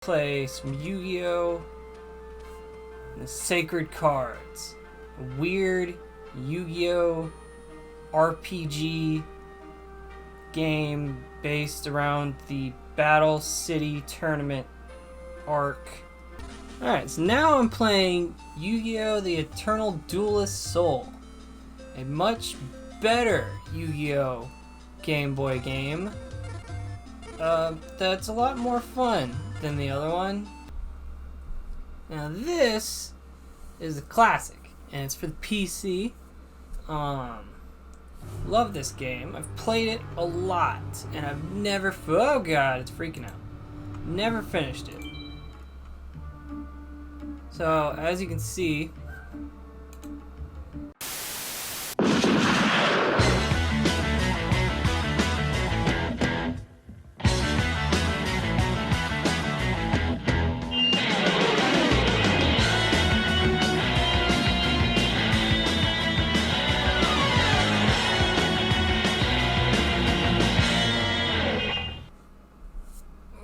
Play some Yu-Gi-Oh! And the Sacred Cards. A weird Yu-Gi-Oh! RPG game based around the Battle City Tournament arc. Alright, so now I'm playing Yu-Gi-Oh! The Eternal Duelist Soul. A much better Yu-Gi-Oh! Game Boy game. That's a lot more fun than the other one. Now this is a classic, and it's for the PC. Love this game. I've played it a lot, and I've never, oh god, it's freaking out. Never finished it. So, as you can see,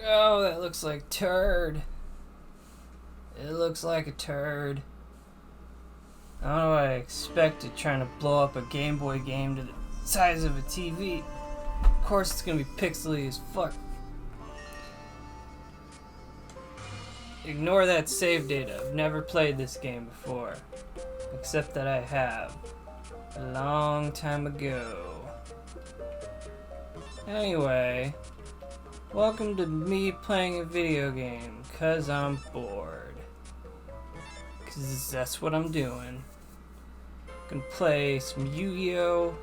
oh, that looks like turd. It looks like a turd. I don't know what I expected trying to blow up a Game Boy game to the size of a TV. Of course it's gonna be pixely as fuck. Ignore that save data. I've never played this game before. Except that I have. A long time ago. Anyway. Welcome to me playing a video game, 'cause I'm bored. 'Cause that's what I'm doing. Gonna play some Yu-Gi-Oh!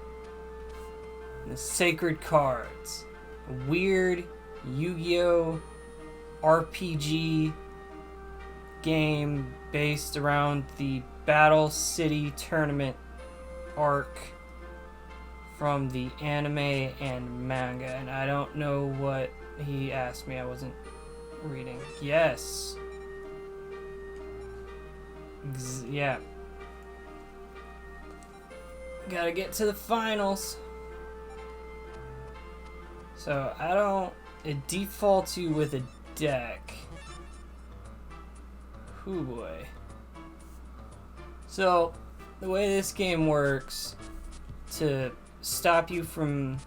And the Sacred Cards. A weird Yu-Gi-Oh! RPG game based around the Battle City Tournament arc from the anime and manga. And I don't know what he asked me. I wasn't reading. Yes. Yeah. Gotta get to the finals. So it defaults you with a deck. Hoo boy. So the way this game works to stop you from,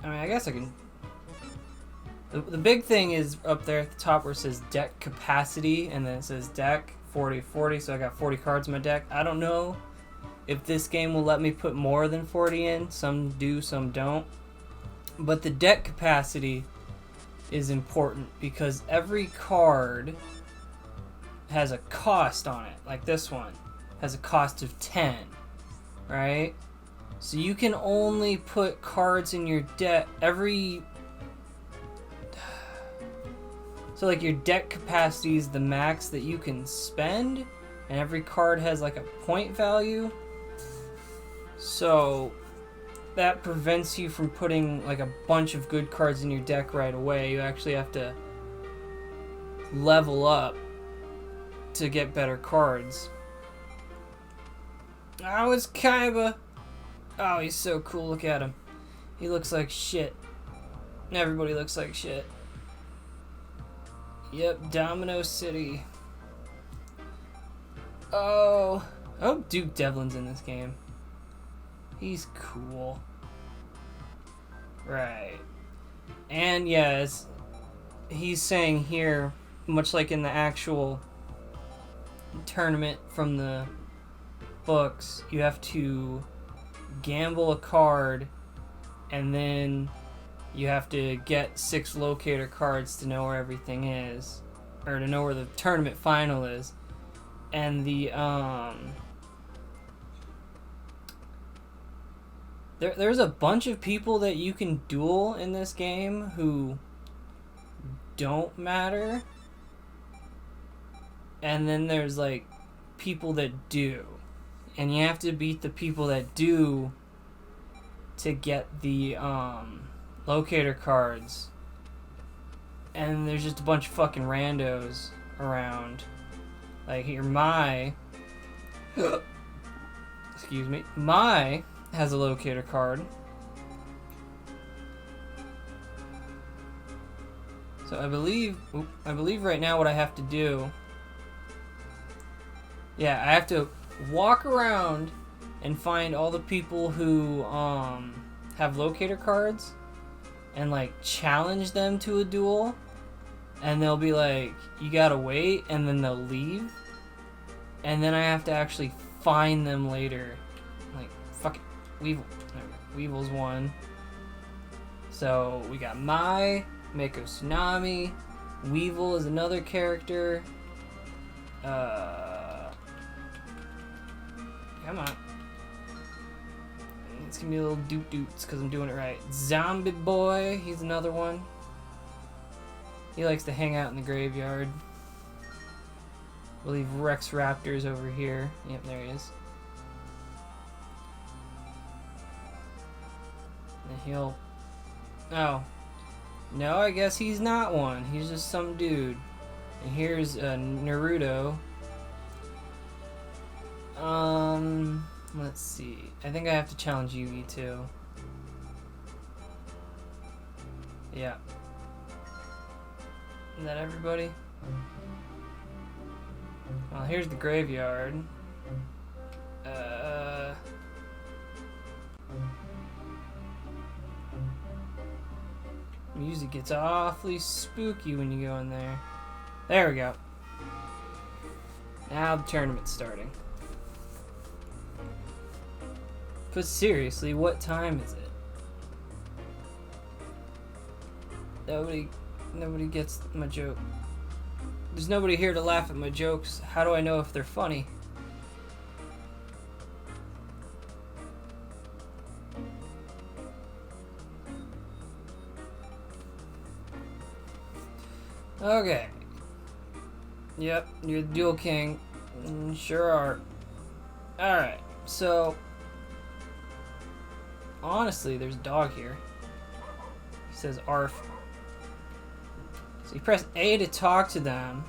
I mean, I guess I can. The big thing is up there at the top where it says deck capacity, and then it says deck 40, so I got 40 cards in my deck. I don't know if this game will let me put more than 40 in. Some do, some don't. But the deck capacity is important because every card has a cost on it. Like this one has a cost of 10, right? So you can only put cards in your deck So like your deck capacity is the max that you can spend, and every card has like a point value. So that prevents you from putting like a bunch of good cards in your deck right away. You actually have to level up to get better cards. Oh, it's Kaiba. Oh, he's so cool. Look at him. He looks like shit. Everybody looks like shit. Yep, Domino City. Oh, Duke Devlin's in this game. He's cool. Right. And yes, he's saying here, much like in the actual tournament from the books, you have to gamble a card and then you have to get 6 locator cards to know where everything is, or to know where the tournament final is. And the there's a bunch of people that you can duel in this game who don't matter, and then there's like people that do, and you have to beat the people that do to get the locator cards. And there's just a bunch of fucking randos around. Like here, excuse me, Mai has a locator card. So I believe right now what I have to do, yeah, I have to walk around and find all the people who have locator cards and like challenge them to a duel, and they'll be like, you gotta wait, and then they'll leave, and then I have to actually find them later. Like, fuck it. Weevil. Weevil's one. So we got Mai, Mako Tsunami, Weevil is another character. Come on. It's gonna be a little doot-doots because I'm doing it right. Zombie Boy, he's another one. He likes to hang out in the graveyard. I believe Rex Raptor's over here. Yep, there he is. And he'll... Oh. No, I guess he's not one. He's just some dude. And here's Naruto. Let's see. I think I have to challenge Yugi too. Yeah. Is that everybody? Well, here's the graveyard. Music gets awfully spooky when you go in there. There we go. Now the tournament's starting. But seriously, what time is it? Nobody gets my joke. There's nobody here to laugh at my jokes. How do I know if they're funny? Okay. Yep, you're the Duel King. Sure are. Alright, so... Honestly, there's a dog here. He says ARF. So you press A to talk to them.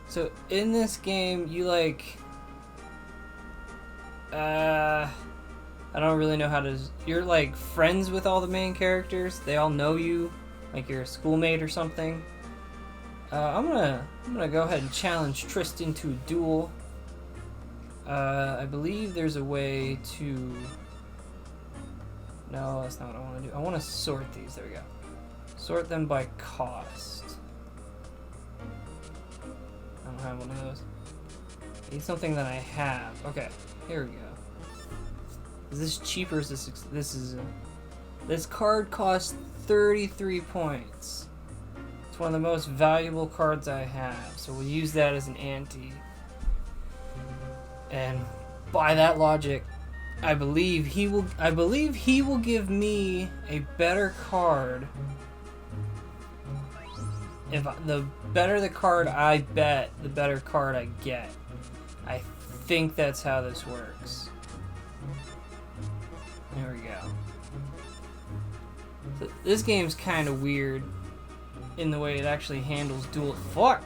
So in this game, you like... I don't really know how to... You're like friends with all the main characters. They all know you. Like you're a schoolmate or something. I'm gonna go ahead and challenge Tristan to a duel. I believe there's a way to... No, that's not what I want to do. I want to sort these. There we go. Sort them by cost. I don't have one of those. I need something that I have. Okay, here we go. Is this cheaper? Is this this card costs 33 points. It's one of the most valuable cards I have, so we'll use that as an ante. And by that logic, I believe he will give me a better card. The better the card I bet, the better card I get. I think that's how this works. There we go. So this game's kind of weird in the way it actually handles duels. Fuck!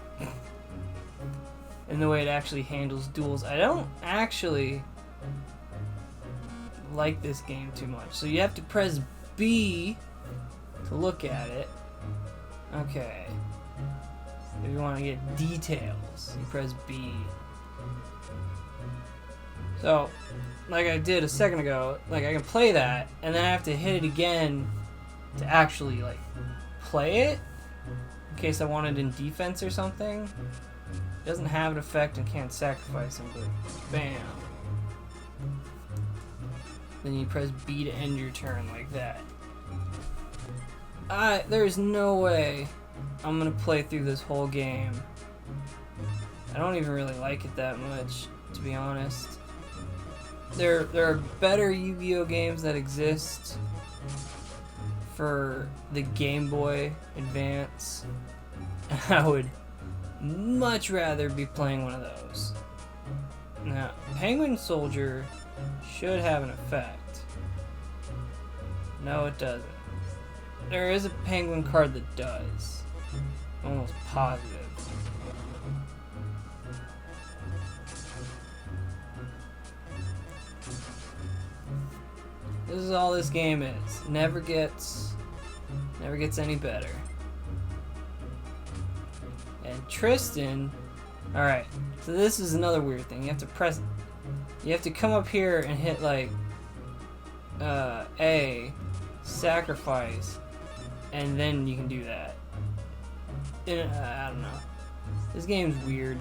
In the way it actually handles duels. I don't actually like this game too much. So you have to press B to look at it. Okay. If you want to get details, you press B. So, like I did a second ago, like I can play that, and then I have to hit it again to actually like play it, in case I want it in defense or something. It doesn't have an effect and can't sacrifice him, but bam. Then you press B to end your turn like that. There's no way I'm gonna play through this whole game. I don't even really like it that much, to be honest. There are better Yu-Gi-Oh games that exist for the Game Boy Advance. I would much rather be playing one of those. Now, Penguin Soldier should have an effect. No, it doesn't. There is a penguin card that does. Almost positive. This is all this game is. Never gets any better. And Tristan, alright, so this is another weird thing. You have to come up here and hit like A, sacrifice, and then you can do that. I don't know. This game's weird.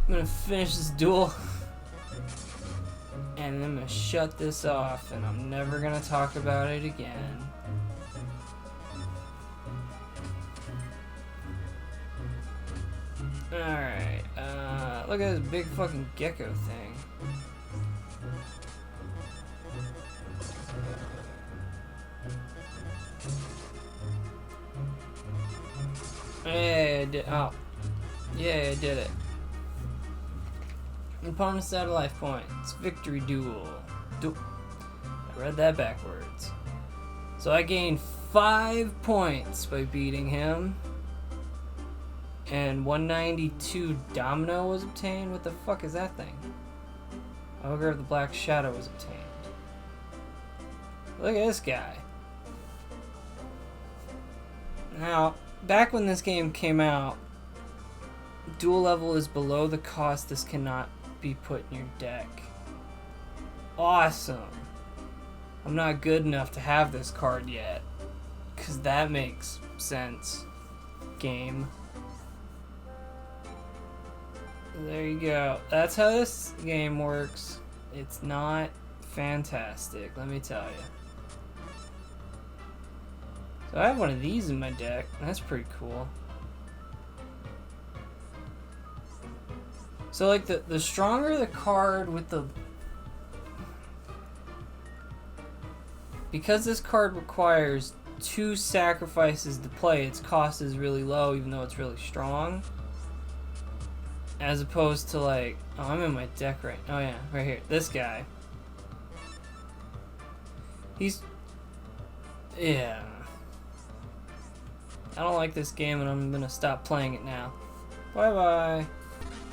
I'm gonna finish this duel, and then I'm gonna shut this off, and I'm never gonna talk about it again. Alright, look at this big fucking gecko thing. Yeah, I did. Oh. Yeah, I did it. Opponent's out of life points. Victory duel. I read that backwards. So I gained 5 points by beating him. And 192 domino was obtained? What the fuck is that thing? Ogre of the Black Shadow was obtained. Look at this guy. Now, back when this game came out, duel level is below the cost. This cannot be put in your deck. Awesome. I'm not good enough to have this card yet. Because that makes sense. Game. There you go. That's how this game works. It's not fantastic, let me tell you. So I have one of these in my deck. That's pretty cool. So like the stronger the card with the... Because this card requires 2 sacrifices to play, its cost is really low even though it's really strong. As opposed to like... Oh, I'm in my deck right... Oh yeah, right here. This guy. He's... Yeah. I don't like this game and I'm gonna stop playing it now. Bye bye.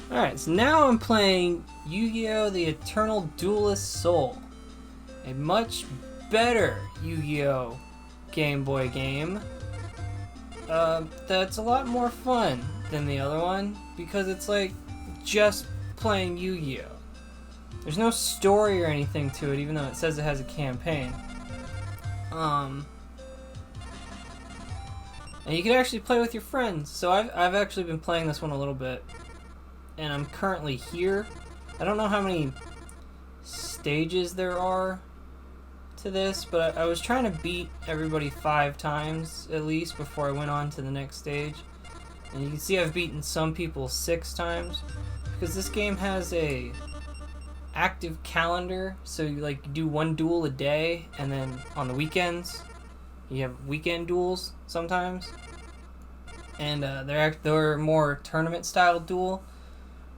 Alright, so now I'm playing Yu-Gi-Oh! The Eternal Duelist Soul. A much better Yu-Gi-Oh! Game Boy game. That's a lot more fun than the other one because it's like just playing Yu-Gi-Oh! There's no story or anything to it even though it says it has a campaign. And you can actually play with your friends. So I've actually been playing this one a little bit. And I'm currently here. I don't know how many stages there are to this, but I was trying to beat everybody 5 times at least before I went on to the next stage. And you can see I've beaten some people 6 times because this game has a active calendar. So you like do 1 duel a day, and then on the weekends you have weekend duels sometimes. And they're more tournament style duel,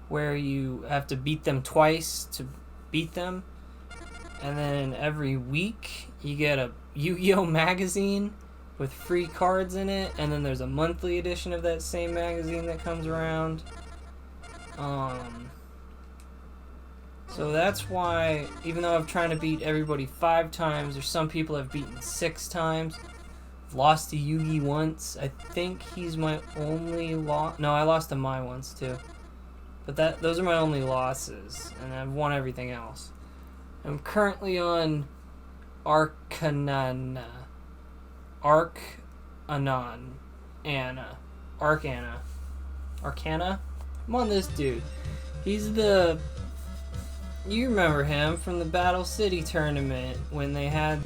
where you have to beat them twice to beat them. And then every week you get a Yu-Gi-Oh! Magazine with free cards in it, and then there's a monthly edition of that same magazine that comes around. So that's why, even though I'm trying to beat everybody 5 times, there's some people I've beaten 6 times. I've lost to Yugi once. I think he's my only loss. No, I lost to Mai once too. But those are my only losses, and I've won everything else. I'm currently on Arcana. Arcana. I'm on this dude. He's the... You remember him from the Battle City tournament when they had...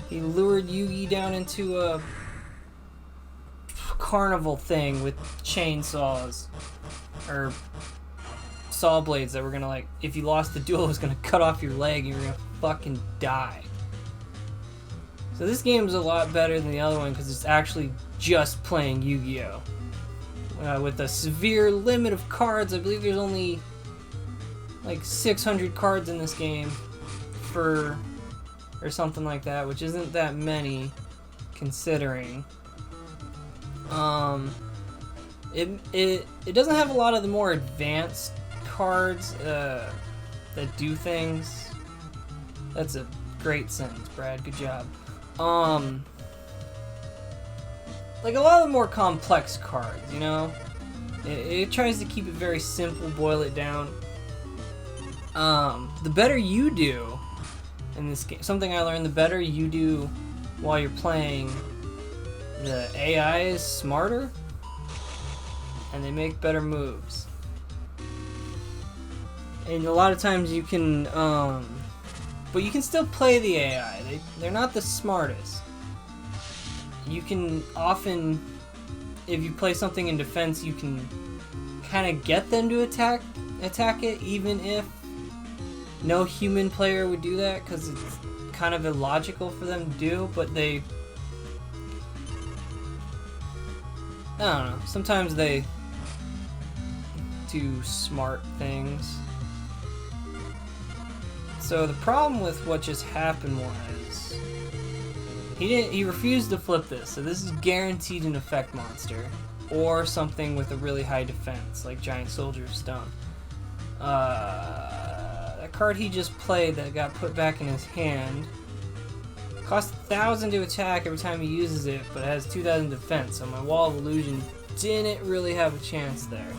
he lured Yugi down into a carnival thing with chainsaws. Or saw blades that were gonna, like, if you lost the duel, it was gonna cut off your leg and you were gonna fucking die. So this game's a lot better than the other one because it's actually just playing Yu-Gi-Oh! With a severe limit of cards. I believe there's only like 600 cards in this game or something like that, which isn't that many considering. It doesn't have a lot of the more advanced cards that do things. That's a great sentence, Brad. Good job. like a lot of the more complex cards, you know? It tries to keep it very simple, boil it down. The better you do in this game, something I learned, the better you do while you're playing, the AI is smarter, and they make better moves. And a lot of times you can, but you can still play the AI. They're not the smartest. You can often, if you play something in defense, you can kind of get them to attack it, even if no human player would do that, because it's kind of illogical for them to do, but I don't know, sometimes they do smart things. So the problem with what just happened was he refused to flip this, so this is guaranteed an effect monster or something with a really high defense like Giant Soldier of Stone. That card he just played that got put back in his hand costs 1,000 to attack every time he uses it, but it has 2,000 defense, so my Wall of Illusion didn't really have a chance there.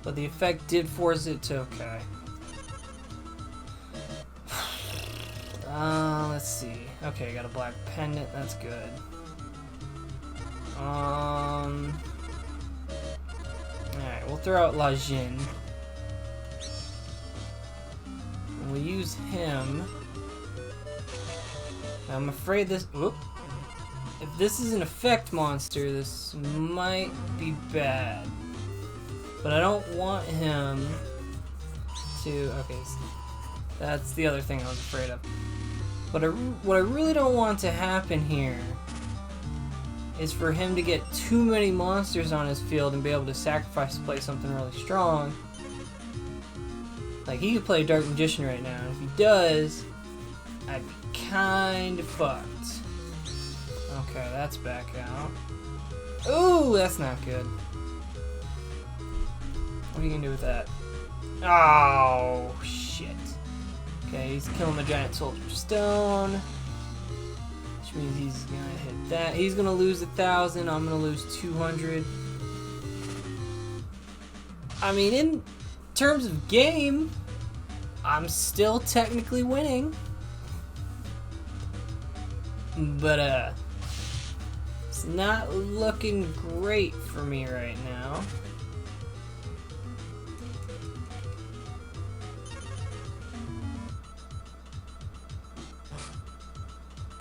But the effect did force it to okay. Let's see. Okay, got a black pendant, that's good. Alright, we'll throw out La Jin. And we'll use him. I'm afraid this... Whoop. If this is an effect monster, this might be bad. But I don't want him to... Okay, so that's the other thing I was afraid of. But what I really don't want to happen here is for him to get too many monsters on his field and be able to sacrifice to play something really strong. Like, he could play Dark Magician right now, and if he does, I'd be kind of fucked. Okay, that's back out. Ooh, that's not good. What are you gonna do with that? Oh, shit. Okay, he's killing my Giant Soldier of Stone. Which means he's gonna hit that. He's gonna lose 1,000, I'm gonna lose 200. I mean, in terms of game, I'm still technically winning. But, it's not looking great for me right now.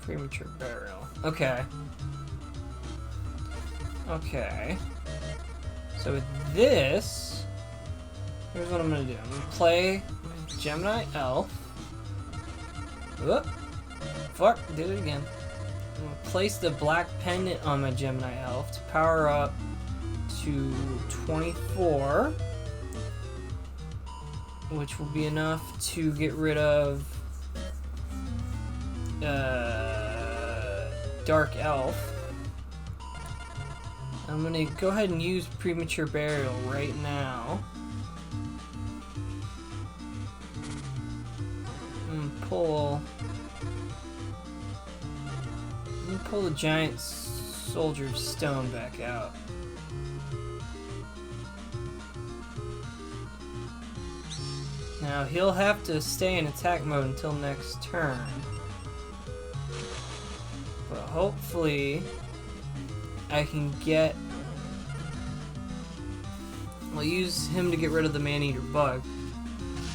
Premature burial. Okay. Okay. So with this, here's what I'm gonna do. I'm gonna play Gemini Elf. Whoop. Fuck, did it again. I'm gonna place the black pendant on my Gemini Elf to power up to 24. Which will be enough to get rid of Dark Elf. I'm gonna go ahead and use Premature Burial right now. And pull the Giant Soldier of Stone back out. Now he'll have to stay in attack mode until next turn. But hopefully I can get... I'll use him to get rid of the Man-Eater bug.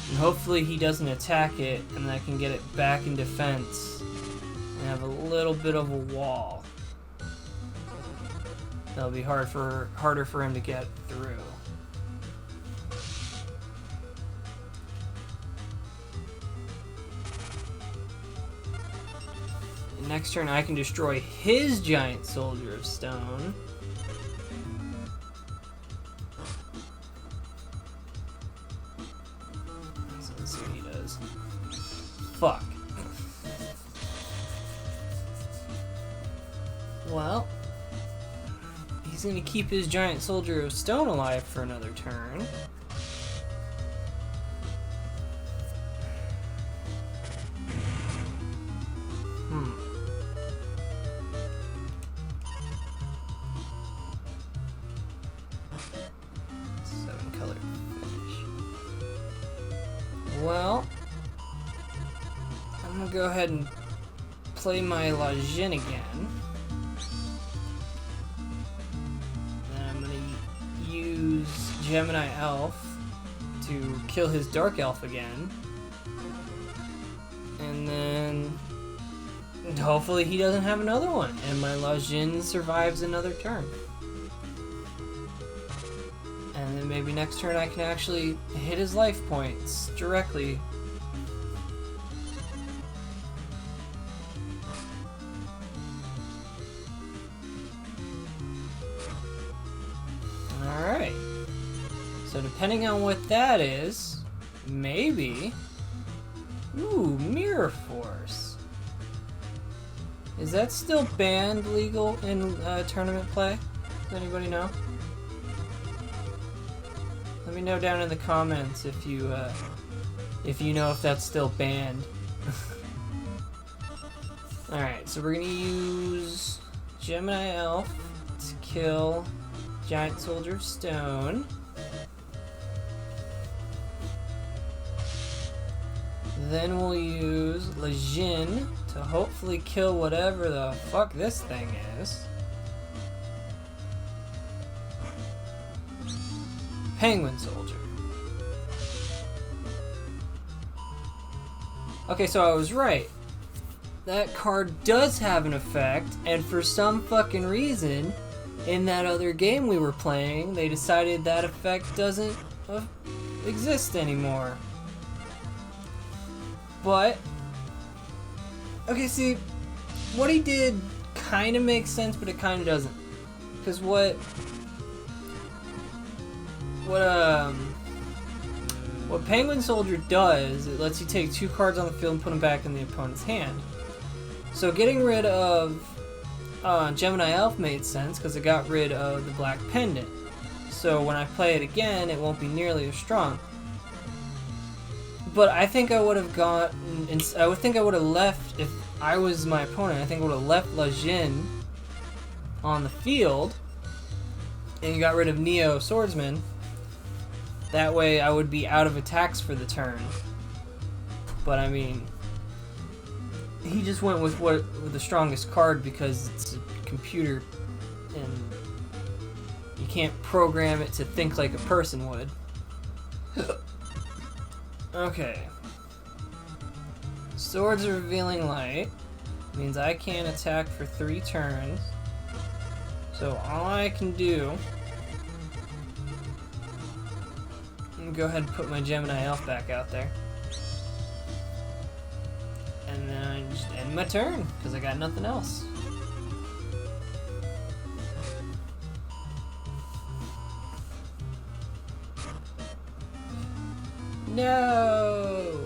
And hopefully he doesn't attack it, and I can get it back in defense and have a little bit of a wall. That'll be harder for him to get through. Next turn I can destroy his Giant Soldier of Stone. So let's see what he does. Fuck. Well, he's gonna keep his Giant Soldier of Stone alive for another turn. go ahead and play my Lajin again. And I'm gonna use Gemini Elf to kill his Dark Elf again. And then hopefully he doesn't have another one, and my Lajin survives another turn. And then maybe next turn I can actually hit his life points directly. Alright. So depending on what that is, maybe... Ooh, Mirror Force. Is that still banned legal in tournament play? Does anybody know? Let me know down in the comments if you know if that's still banned. Alright, so we're gonna use Gemini Elf to kill Giant Soldier of Stone. Then we'll use Lajin to hopefully kill whatever the fuck this thing is. Penguin Soldier. Okay, so I was right. That card does have an effect, and for some fucking reason, in that other game we were playing, they decided that effect doesn't exist anymore. But, okay, see, what he did kind of makes sense, but it kind of doesn't. Because what Penguin Soldier does, it lets you take 2 cards on the field and put them back in the opponent's hand. So getting rid of Gemini Elf made sense because it got rid of the Black Pendant. So when I play it again, it won't be nearly as strong. But I think I would have left, if I was my opponent, I think I would have left Lajin on the field and got rid of Neo Swordsman. That way I would be out of attacks for the turn. But I mean, he just went with the strongest card because it's a computer and you can't program it to think like a person would. Okay. Swords of Revealing Light means I can't attack for 3 turns. So all I can do, go ahead and put my Gemini Elf back out there. And then I just end my turn, because I got nothing else. No!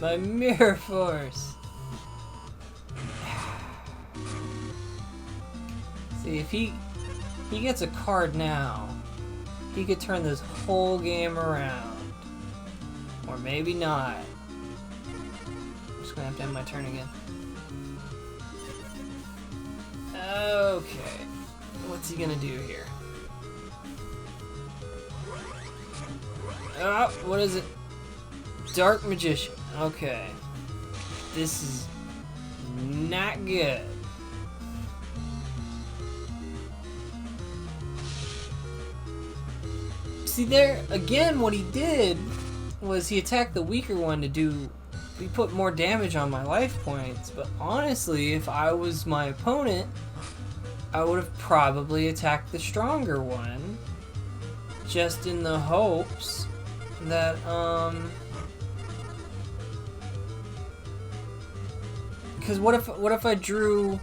My Mirror Force! See, if he gets a card now, he could turn this whole game around. Or maybe not. I'm just gonna have to end my turn again. Okay. What's he gonna do here? Oh, what is it? Dark Magician. Okay. This is not good. See there, again, what he did was he attacked the weaker one he put more damage on my life points, but honestly, if I was my opponent, I would have probably attacked the stronger one, just in the hopes that, because what if I drew,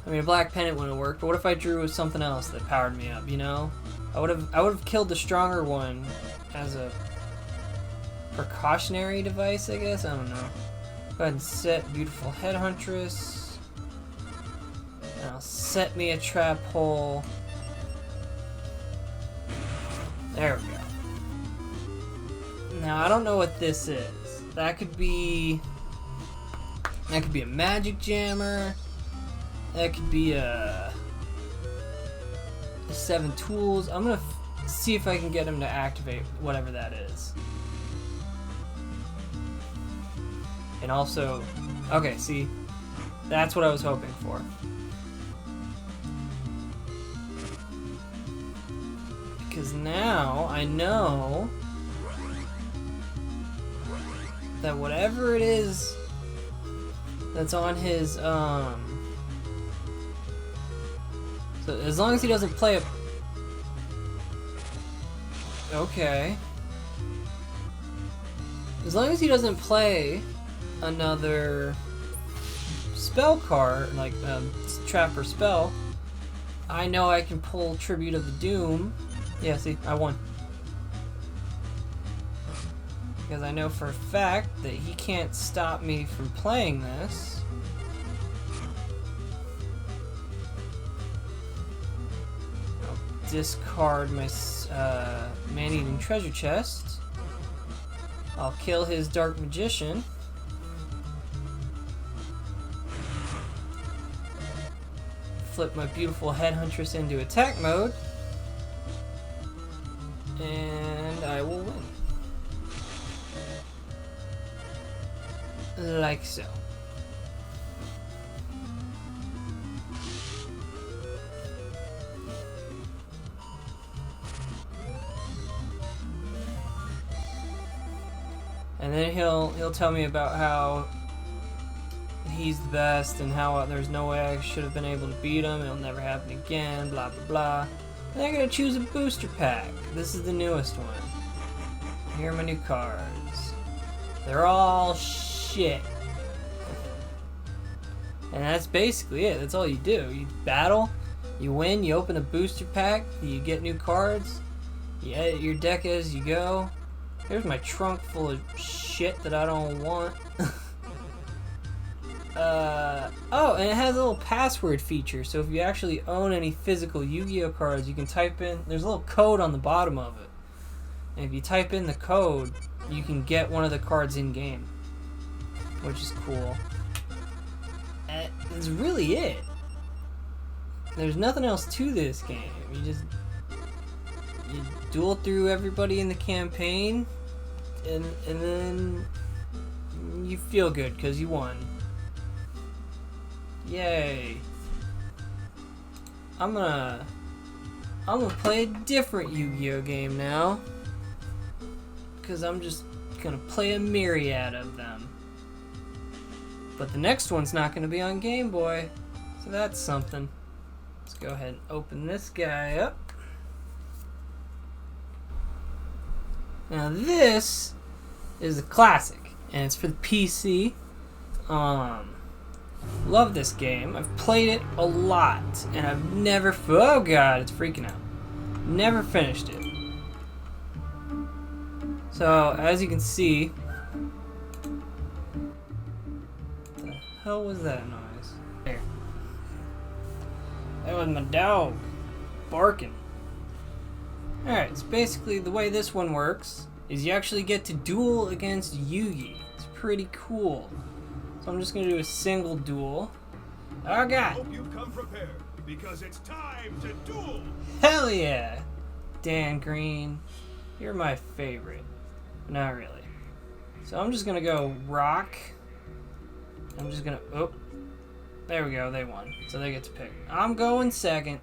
I mean, a Black Pendant wouldn't work, but what if I drew something else that powered me up, you know? I would have killed the stronger one as a precautionary device, I guess? I don't know. Go ahead and set Beautiful Headhuntress. And I'll set me a trap hole. There we go. Now, I don't know what this is. That could be a Magic Jammer. That could be a 7 tools. I'm gonna see if I can get him to activate whatever that is. And also, okay, see, that's what I was hoping for. Because now I know that whatever it is that's on his, so as long as he doesn't play a, okay. As long as he doesn't play another spell card, like trap or spell, I know I can pull Tribute of the Doom. Yeah, see, I won. Because I know for a fact that he can't stop me from playing this. I'll discard my man-eating treasure chest. I'll kill his Dark Magician. Flip my beautiful Headhuntress into attack mode. And I will win. Like so. And then he'll tell me about how he's the best and how there's no way I should have been able to beat him. It'll never happen again. Blah blah blah. And I'm gonna choose a booster pack. This is the newest one. Here are my new cards. They're all shit. And that's basically it. That's all you do. You battle, you win, you open a booster pack, you get new cards, you edit your deck as you go. Here's my trunk full of shit that I don't want. Oh, and it has a little password feature, so if you actually own any physical Yu-Gi-Oh cards, you can type in, there's a little code on the bottom of it. And if you type in the code, you can get one of the cards in-game, which is cool. And that's really it. There's nothing else to this game. You duel through everybody in the campaign, and then you feel good because you won. Yay. I'm gonna play a different Yu-Gi-Oh game now, because I'm just gonna play a myriad of them. But the next one's not gonna be on Game Boy, so that's something. Let's go ahead and open this guy up. Now this is a classic, and it's for the PC. Love this game. I've played it a lot, and I've never, oh god, it's freaking out. Never finished it. So, as you can see, what the hell was that noise? There. That was my dog barking. Alright, so basically the way this one works is you actually get to duel against Yugi. It's pretty cool. So I'm just going to do a single duel. Oh god! Hope you've come prepared, because it's time to duel! Hell yeah! Dan Green, you're my favorite. Not really. So I'm just going to go rock. I'm just going to, oh. There we go, they won. So they get to pick. I'm going second.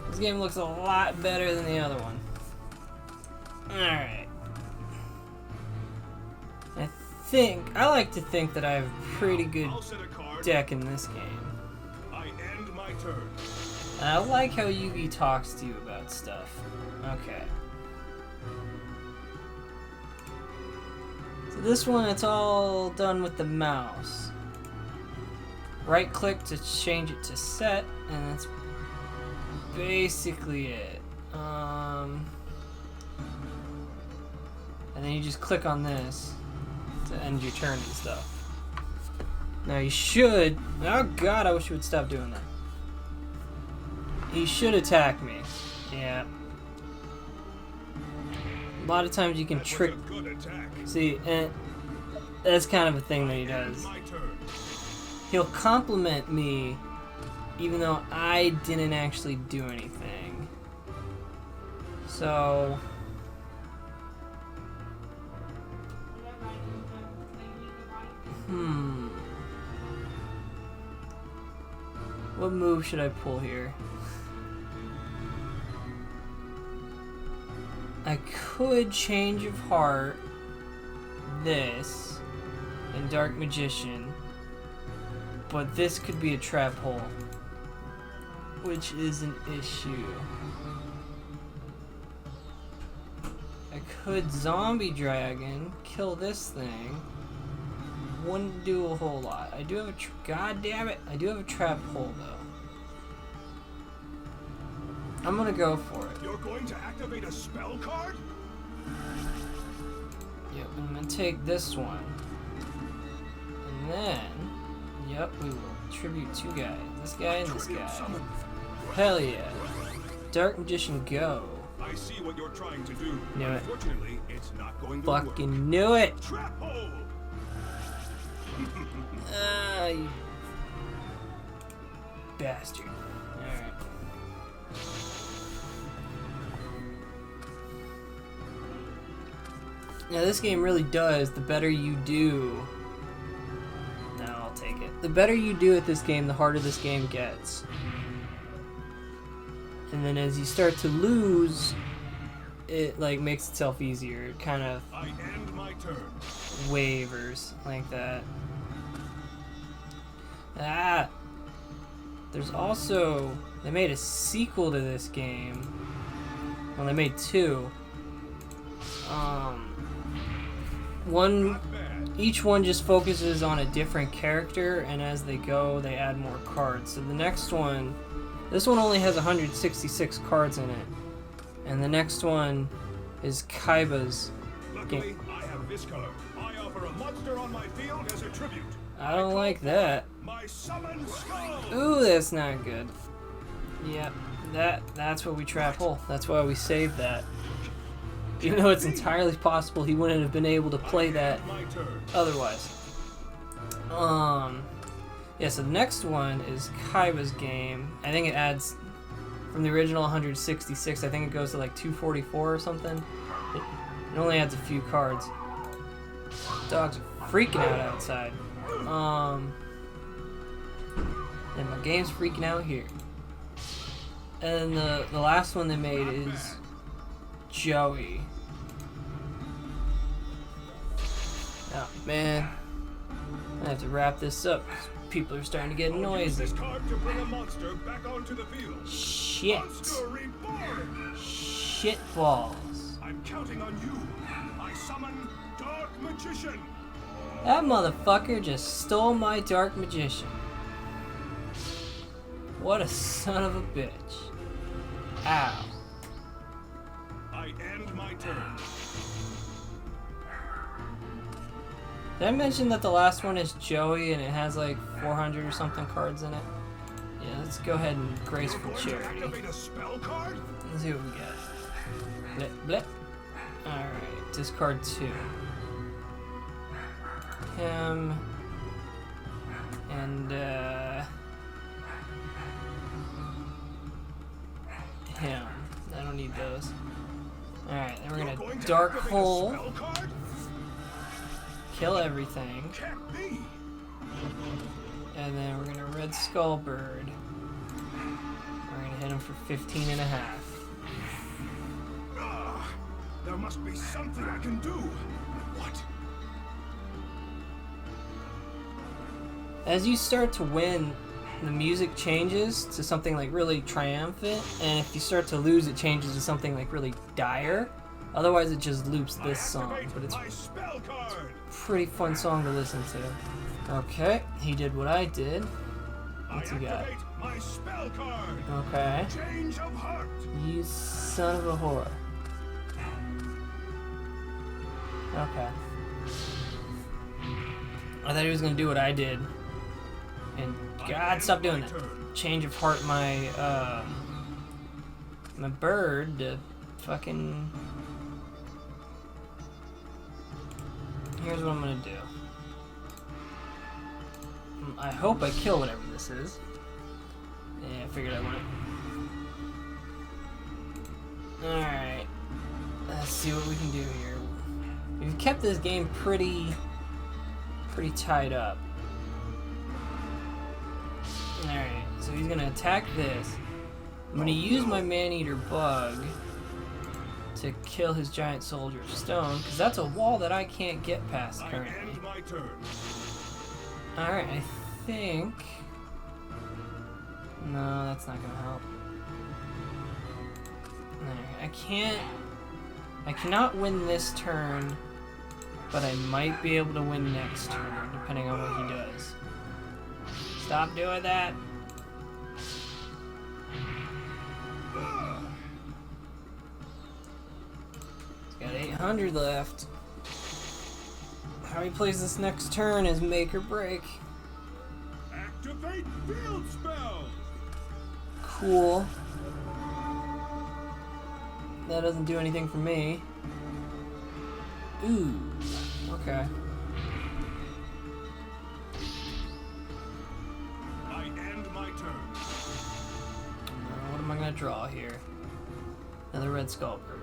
This game looks a lot better than the other one. Alright. I like to think that I have a pretty good deck in this game. I end my turn. And I like how Yugi talks to you about stuff. Okay. So this one, it's all done with the mouse. Right click to change it to set, and that's basically it. And then you just click on this to end your turn and stuff. Now you should, oh god, I wish you would stop doing that. He should attack me. Yeah. A lot of times you can trick. See, and that's kind of a thing that he does. He'll compliment me even though I didn't actually do anything. So What move should I pull here? I could Change of Heart, this, and Dark Magician, but this could be a trap hole, which is an issue. I could Zombie Dragon, kill this thing. Wouldn't do a whole lot. I do have a god damn it! I do have a trap hole though. I'm gonna go for it. You're going to activate a spell card? Yep, I'm gonna take this one. And then, yep, we will tribute two guys. This guy and this guy. Hell yeah. Dark Magician, go. I see what you're trying to do. Knew it. Unfortunately, it's not going to work. Fucking knew it! Trap hole! You bastard. Alright. Now this game really does, the better you do... No, I'll take it. The better you do at this game, the harder this game gets. And then as you start to lose, it like makes itself easier. It kind of I end my turn. wavers like that. Ah! There's also... They made a sequel to this game. Well, they made two. Each one just focuses on a different character, and as they go, they add more cards. So the next one... This one only has 166 cards in it. And the next one is Kaiba's Luckily, game. I have this card. I offer a monster on my field as a tribute. I don't like that. My summon skull. Ooh, that's not good. Yep, that's what we trap hole. That's why we saved that. Even though it's entirely possible he wouldn't have been able to play that My turn. otherwise. Yeah, so the next one is Kaiba's game. I think it adds from the original 166, I think it goes to like 244 or something. It only adds a few cards. Dogs are freaking out outside. And my game's freaking out here. And the last one they made is Joey. Oh man, I have to wrap this up. People are starting to get Use noisy. this card to bring a monster back onto the field. Shit. Monster reborn. Shit balls. I'm counting on you. I summon Dark Magician. That motherfucker just stole my Dark Magician. What a son of a bitch. Ow. I end my turn. Did I mention that the last one is Joey and it has like 400 or something cards in it? Yeah, let's go ahead and You're graceful going to charity. activate a spell card? Let's see what we got. Blip, blip. Alright, discard 2. Him. And, him. I don't need those. Alright, then we're You're gonna going to Dark activate a Hole. spell card? Kill everything. Can't be. And then we're gonna Red Skull Bird. We're gonna hit him for 15 and a half. There must be something I can do. What? As you start to win, the music changes to something like really triumphant, and if you start to lose, it changes to something like really dire. Otherwise, it just loops this song, but it's my spell card. a pretty fun song to listen to. Okay, he did what I did. What's he got? Activate my spell card. Okay. Change of heart. You son of a whore. Okay. I thought he was gonna do what I did. And God, stop doing that. Change of heart my my bird to fucking... Here's what I'm gonna do. I hope I kill whatever this is. Yeah, I figured I wouldn't. Alright. Let's see what we can do here. We've kept this game pretty tied up. Alright, So he's gonna attack this. I'm gonna use my man-eater bug to kill his giant soldier of stone, because that's a wall that I can't get past I currently. end my turn. Alright, I think... No, that's not gonna help. Alright, I cannot win this turn, but I might be able to win next turn, depending on what he does. Stop doing that! He's got 800 left. How he plays this next turn is make or break. Activate field spell. Cool. That doesn't do anything for me. Ooh. Okay. I end my turn. What am I gonna draw here? Another red sculptor.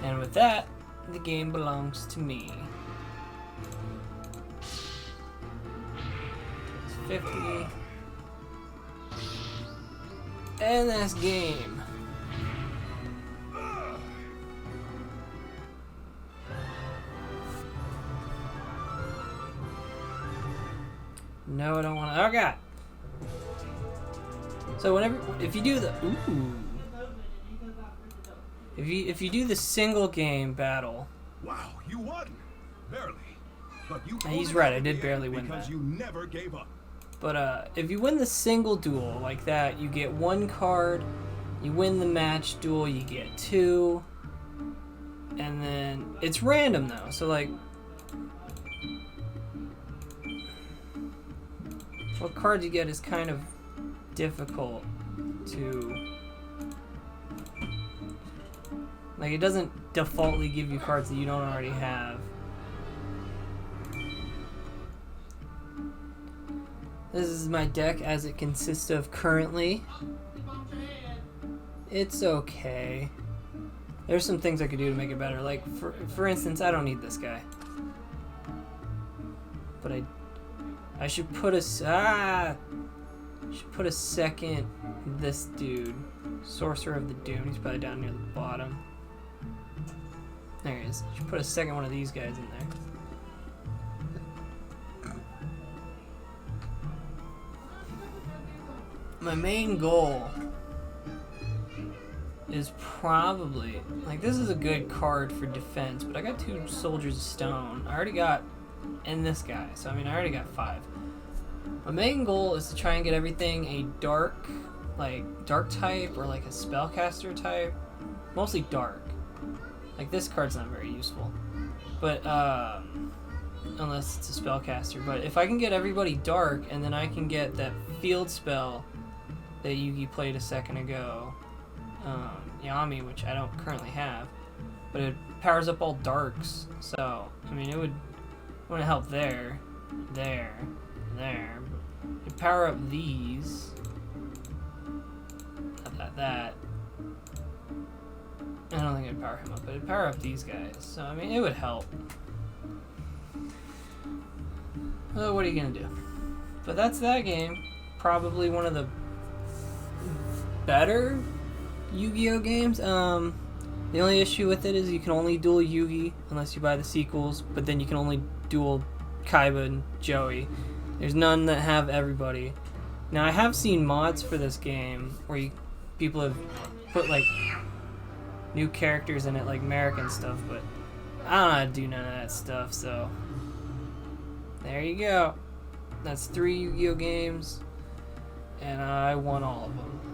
And with that, the game belongs to me. It's 50. And that's game. No, I don't want to. Oh god. So if you do the if you do the single game battle. Wow, you won. Barely. But you He's right, I did barely win because that. you never gave up. But if you win the single duel like that, you get 1 card. You win the match duel, you get 2. And then it's random though. So like what cards you get is kind of difficult to... Like, it doesn't defaultly give you cards that you don't already have. This is my deck as it consists of currently. It's okay. There's some things I could do to make it better. Like, for instance, I don't need this guy. But I should put a second this dude, Sorcerer of the Doom. He's probably down near the bottom. There he is. Should put a second one of these guys in there. My main goal is probably like this is a good card for defense, but I got 2 Soldiers of Stone. I already got and this guy, so I mean I already got 5. My main goal is to try and get everything a dark type or like a spellcaster type. Mostly dark. Like this card's not very useful. But unless it's a spellcaster. But if I can get everybody dark and then I can get that field spell that Yugi played a second ago. Yami, which I don't currently have. But it powers up all darks. So, I mean it would help there. It'd power up these. Not that. I don't think it'd power him up, but it'd power up these guys. So, I mean, it would help. Well, what are you gonna do? But that's that game. Probably one of the better Yu-Gi-Oh games. The only issue with it is you can only duel Yugi unless you buy the sequels, but then you can only duel Kaiba and Joey. There's none that have everybody. Now I have seen mods for this game where people have put like new characters in it, like Merrick and stuff, but I don't know how to do none of that stuff, so there you go. That's 3 Yu-Gi-Oh games, and I won all of them.